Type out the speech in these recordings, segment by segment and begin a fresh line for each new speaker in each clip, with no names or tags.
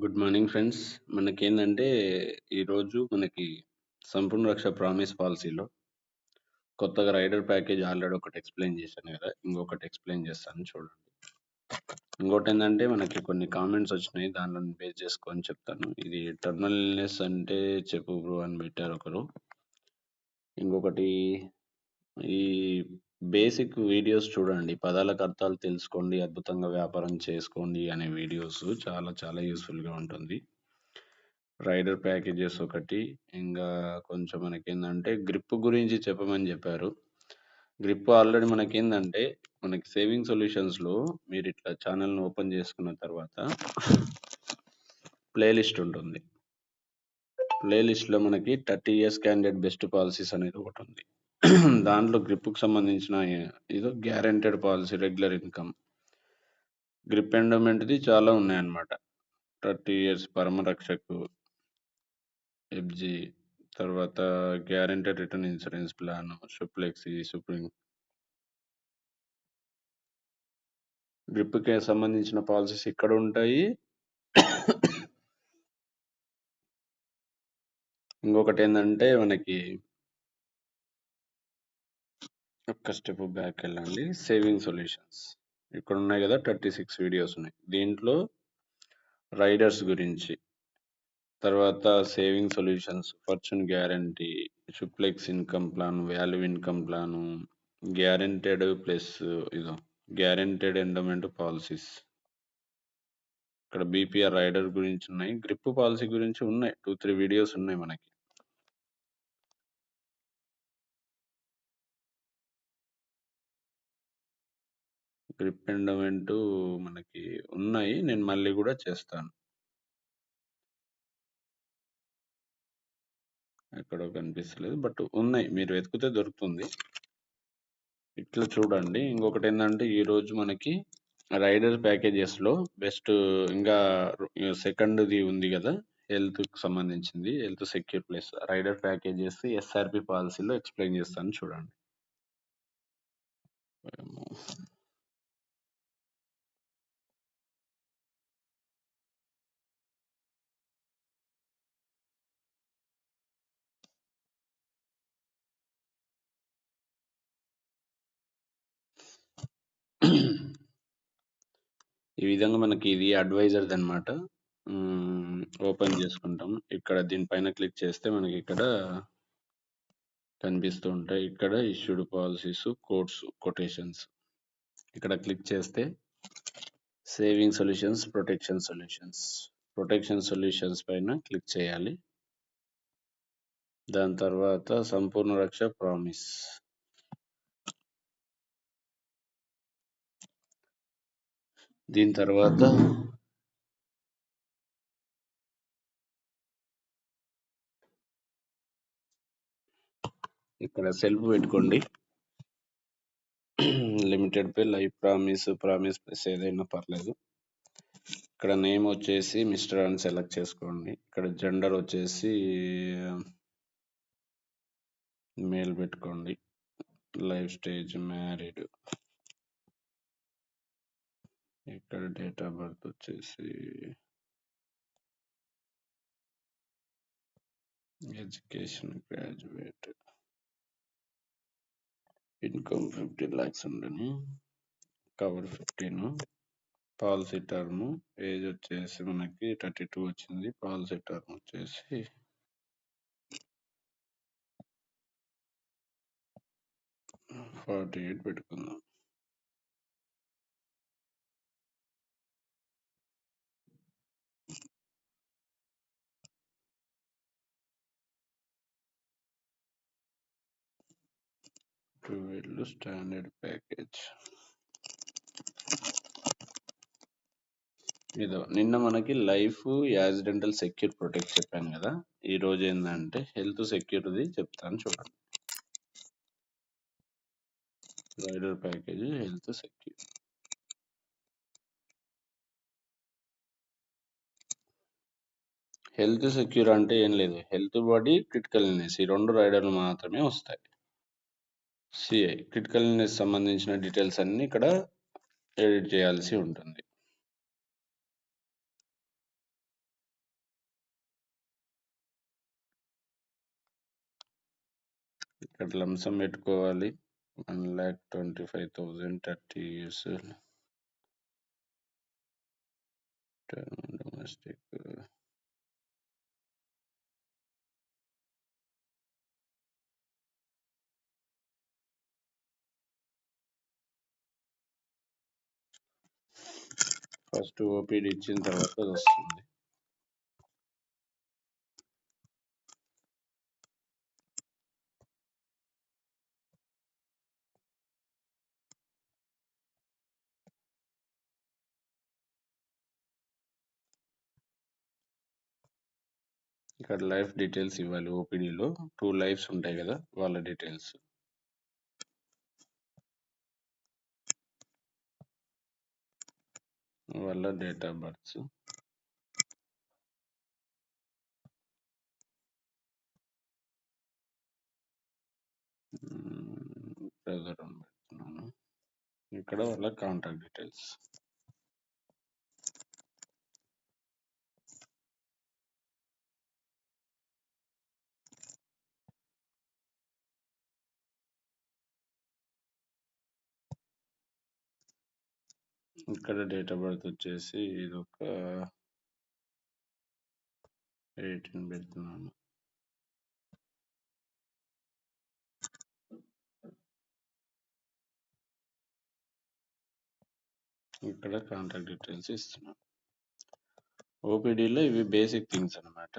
Good morning friends. మనకేందంటే, ఈరోజు మనకి సంపూర్ణ రక్ష ప్రామిస్ పాలిసీలో కొత్తగా రైడర్ ప్యాకేజ్ ఆల్రెడీ ఒకటి ఎక్స్‌ప్లెయిన్ చేశాను గదా! ఇంకొకటి ఎక్స్‌ప్లెయిన్ చేస్తాను చూడండి. ఇంకోటేందంటే, మనకి కొన్ని కామెంట్స్ వచ్చినాయి. దానిని బేస్ చేసుకొని చెప్తాను. ఇది టెర్మినల్ ఇల్‌నెస్ అంటే చెప్పు బ్రో అని పెట్టారు ఒకరు. ఇంకొకటి ఈ బేసిక్ వీడియోస్ చూడండి. పదాలకు అర్థాలు తెలుసుకోండి, అద్భుతంగా వ్యాపారం చేసుకోండి అనే వీడియోస్ చాలా చాలా యూజ్‌ఫుల్‌గా ఉంటుంది. రైడర్ ప్యాకేజెస్ ఒకటి. ఇంగా కొంచెం మనకేందంటే గ్రిప్ గురించి చెప్పమని జెప్పారు. గ్రిప్ ఆల్రెడీ మనకేందంటే, మనకి సేవింగ్ సొల్యూషన్స్‌లో మీరిట్లా ఛానెల్‌ని ఓపెన్ చేసుకున్న తర్వాత ప్లే లిస్ట్ ఉంటుంది. ప్లే లిస్ట్‌లో మనకి 30 ఇయర్స్ క్యాండిడేట్ బెస్ట్ పాలిసీస్ అనేది ఒకటుంది. దాంట్లో గ్రిప్‌కి సంబంధించిన ఏదో guaranteed policy, regular income, grip ఎండోమెంట్‌ది చాలా ఉన్నాయన్నమాట. 30 ఇయర్స్ పరమరక్షకు, ఎఫ్‌జీ, తర్వాత గ్యారంటెడ్ రిటర్న్ ఇన్సూరెన్స్ ప్లాన్, షుప్లెక్సీ, సుప్రీం గ్రిప్‌కి సంబంధించిన పాలిసీస్ ఇక్కడుంటాయి. ఇంకొకటేందంటే మనకి ఒక్క స్టెప్ బ్యాకెళ్ళండి. Saving solutions. ఇక్కడున్నాయి గదా! 36 వీడియోస్ ఉన్నాయి. దీంట్లో రైడర్స్ గురించి, తర్వాత సేవింగ్ సొల్యూషన్స్, ఫార్చ్యూన్ గ్యారంటీ, షుప్లెక్స్ income plan, value income plan, guaranteed plus ఇదో గ్యారంటెడ్ ఎండోమెంట్ పాలిసీస్. ఇక్కడ బీపీఆర్ రైడర్ గురించి ఉన్నాయి. గ్రిప్ పాలిసీ గురించి ఉన్నాయి. 2, 3 వీడియోస్ ఉన్నాయి మనకి. గ్రిప్ ఎండోమెంటు మనకి ఉన్నాయి. నేను మళ్ళీ గూడా చేస్తాను. ఎక్కడో కనిపిస్తలేదు. బట్ ఉన్నాయి. మీరు వెతికితే దొరుకుతుంది. ఇట్లా చూడండి. ఇంకొకటేందంటే, ఈరోజు మనకి రైడర్ ప్యాకేజెస్‌లో బెస్ట్ ఇంగా సెకండ్‌ది ఉంది గదా! హెల్త్‌కి సంబంధించింది. Health secure plus rider packages S R P పాలిసీలో ఎక్స్‌ప్లెయిన్ చేస్తాను చూడండి. ఏమో. ఈ విధంగా మనకి ఇది అడ్వైజర్‌దనమాట. ఓపెన్ చేసుకుంటాం. ఇక్కడ దీనిపైన క్లిక్ చేస్తే మనకిక్కడ కనిపిస్తూ ఉంటాయి. ఇక్కడ ఇష్యూడ్ పాలిసీస్, కోడ్స్, కొటేషన్స్. ఇక్కడ క్లిక్ చేస్తే saving solutions, protection solutions. Protection solutions పైన క్లిక్ చేయాలి. దాని తర్వాత సంపూర్ణ రక్ష ప్రామిస్. దీని తర్వాత ఇక్కడ సెల్ఫ్ పెట్టుకోండి. Limited pay, life promise, promise plus ఏదైనా పర్లేదు. ఇక్కడ నేమ్ వచ్చేసి మిస్టర్ అని సెలెక్ట్ చేసుకోండి. ఇక్కడ జెండర్ వచ్చేసి మేల్ పెట్టుకోండి. Life stage married. ఇక్కడ డేట్ ఆఫ్ బర్త్ వచ్చేసి ఎడ్యుకేషన్ గ్రాడ్యుయేట్. ఇన్కమ్ 50 lakhs ఉండని. కవర్ 15. పాలసీ టర్మ్ ఏజ్ వచ్చేసి మనకి 32 వచ్చింది. పాలసీ టర్మ్ వచ్చేసి 48 పెట్టుకుందాం. వీళ్ళు స్టాండర్డ్ ప్యాకేజ్. ఇదో నిన్న మనకి లైఫ్, యాక్సిడెంటల్ సెక్యూర్ ప్రొటెక్ట్ చెప్పాను కదా. ఈ రోజు ఏంటంటే హెల్త్ సెక్యూరిటీ చెప్తాను చూడండి. Rider package health secure. Health secure అంటే ఏం లేదు. హెల్త్ బాడీ, క్రిటికల్ ఇల్నెస్ ఈ 2 రైడర్లు మాత్రమే వస్తాయి. సిఐ క్రిటికల్ ఇల్నెస్ సంబంధించిన డీటెయిల్స్ అన్నీ ఇక్కడ ఎడిట్ చేయాల్సి ఉంటుంది. ఇక్కడ లంసం పెట్టుకోవాలి. 1,25,000 30 years term domestic. First OPD ఇచ్చిన తర్వాత అది వస్తుంది. ఇక్కడ లైఫ్ డీటెయిల్స్ ఇవ్వాలి. ఓపీడీలో 2 లైఫ్స్ ఉంటాయి కదా, వాళ్ళ డీటెయిల్స్. వాళ్ళ డేట్ ఆఫ్ బర్త్. బ్రదర్ అని పెడుతున్నాను. ఇక్కడ వాళ్ళ కాంటాక్ట్ డీటెయిల్స్. ఇక్కడ డేట్ ఆఫ్ బర్త్ వచ్చేసి ఇది ఒక 18 పెడుతున్నాను. ఇక్కడ కాంటాక్ట్ డీటెయిల్స్ ఇస్తున్నాను. ఓపీడీలో ఇవి బేసిక్ థింగ్స్ అన్నమాట.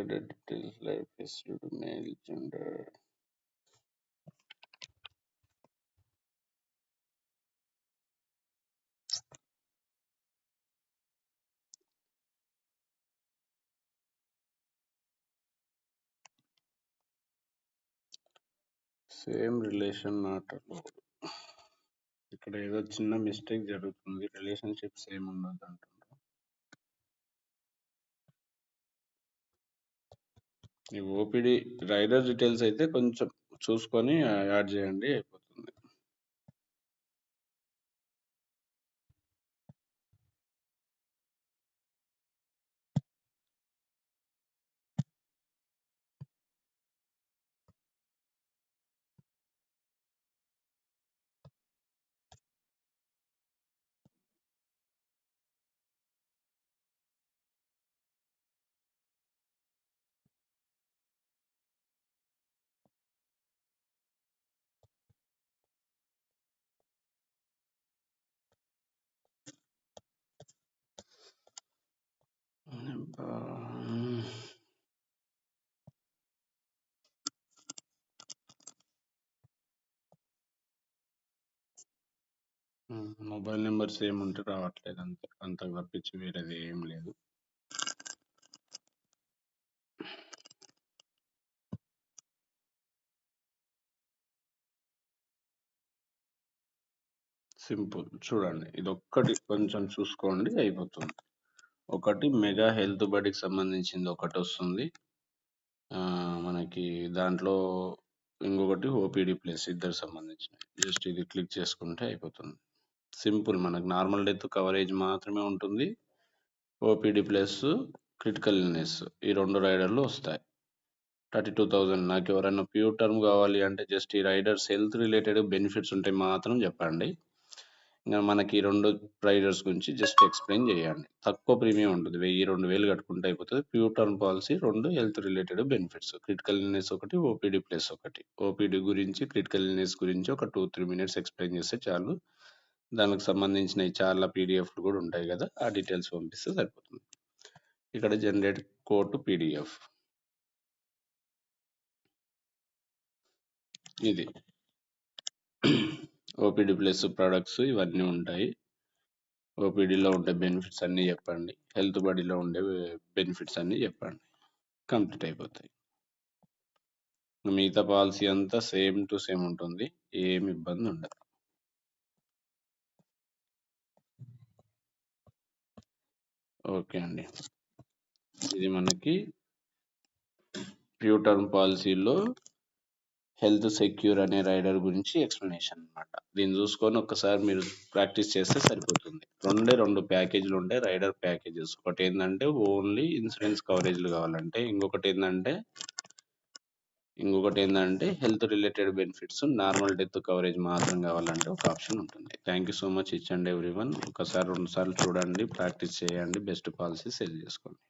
Details, life history, male, gender. Same relation not allowed. ఇక్కడ ఏదో చిన్న మిస్టేక్ జరుగుతుంది. రిలేషన్షిప్ సేమ్ ఉండదు అంటున్నారు. ఈ ఓపీడీ రైడర్ డీటెయిల్స్ అయితే కొంచెం చూసుకొని యాడ్ చేయండి, అయిపోతుంది. మొబైల్ నెంబర్ సేమ్ ఉంటే రావట్లేదు, అంతే. అంతకు తప్పించి వేరేది ఏం లేదు. సింపుల్. చూడండి, ఇది ఒక్కటి కొంచెం చూసుకోండి, అయిపోతుంది. ఒకటి మెగా హెల్త్ బడికి సంబంధించింది ఒకటి వస్తుంది. మనకి దాంట్లో ఇంకొకటి ఓపీడీ ప్లస్, ఇద్దరు సంబంధించినవి. జస్ట్ ఇది క్లిక్ చేసుకుంటే అయిపోతుంది. సింపుల్. మనకు నార్మల్ డెత్ కవరేజ్ మాత్రమే ఉంటుంది. ఓపీడీ ప్లస్ క్రిటికల్ ఇల్నెస్ ఈ 2 రైడర్లు వస్తాయి. 32,000. నాకు ఎవరైనా ప్యూర్ టర్మ్ కావాలి అంటే జస్ట్ ఈ రైడర్స్ హెల్త్ రిలేటెడ్ బెనిఫిట్స్ ఉంటే మాత్రం చెప్పండి. ఇంకా మనకి 2 రైడర్స్ గురించి జస్ట్ ఎక్స్ప్లెయిన్ చేయండి. తక్కువ ప్రీమియం ఉంటుంది. 1000, 2000 కట్టుకుంటే అయిపోతుంది. Pure term policy 2 health related benefits. Critical illness ఒకటి, ఓపీడీ ప్లస్ ఒకటి. ఓపీడీ గురించి, క్రిటికల్ ఇల్నెస్ గురించి ఒక 2-3 మినిట్స్ ఎక్స్ప్లెయిన్ చేస్తే చాలు. దానికి సంబంధించిన చాలా పీడిఎఫ్లు కూడా ఉంటాయి కదా, ఆ డీటెయిల్స్ పంపిస్తే సరిపోతుంది. ఇక్కడ జనరేట్ కోడ్ పీడిఎఫ్. ఇది ఓపీడీ ప్లస్ ప్రొడక్ట్స్ ఇవన్నీ ఉంటాయి. ఓపీడీలో ఉండే బెనిఫిట్స్ అన్నీ చెప్పండి. హెల్త్ బడీలో ఉండే బెనిఫిట్స్ అన్నీ చెప్పండి. కంప్లీట్ అయిపోతాయి. మిగతా పాలసీ అంతా సేమ్ టు సేమ్ ఉంటుంది. ఏమి ఇబ్బంది ఉండదు. ఓకే అండి. ఇది మనకి ప్యూర్ టర్మ్ పాలసీలో హెల్త్ సెక్యూర్ అనే రైడర్ గురించి ఎక్స్ప్లెనేషన్ అన్నమాట. దీన్ని చూసుకొని ఒక్కసారి మీరు ప్రాక్టీస్ చేస్తే సరిపోతుంది. రెండు ప్యాకేజీలు ఉంటాయి, రైడర్ ప్యాకేజెస్. ఒకటి ఏంటంటే ఓన్లీ ఇన్సూరెన్స్ కవరేజ్లు కావాలంటే, ఇంకొకటి ఏంటంటే health related benefits, normal death coverage మాత్రం కావాలంటే ఒక ఆప్షన్ ఉంటుంది. Thank you so much each and every one. ఒకసారి 2 సార్లు చూడండి, ప్రాక్టీస్ చేయండి, బెస్ట్ పాలసీ సెల్ చేసుకోండి.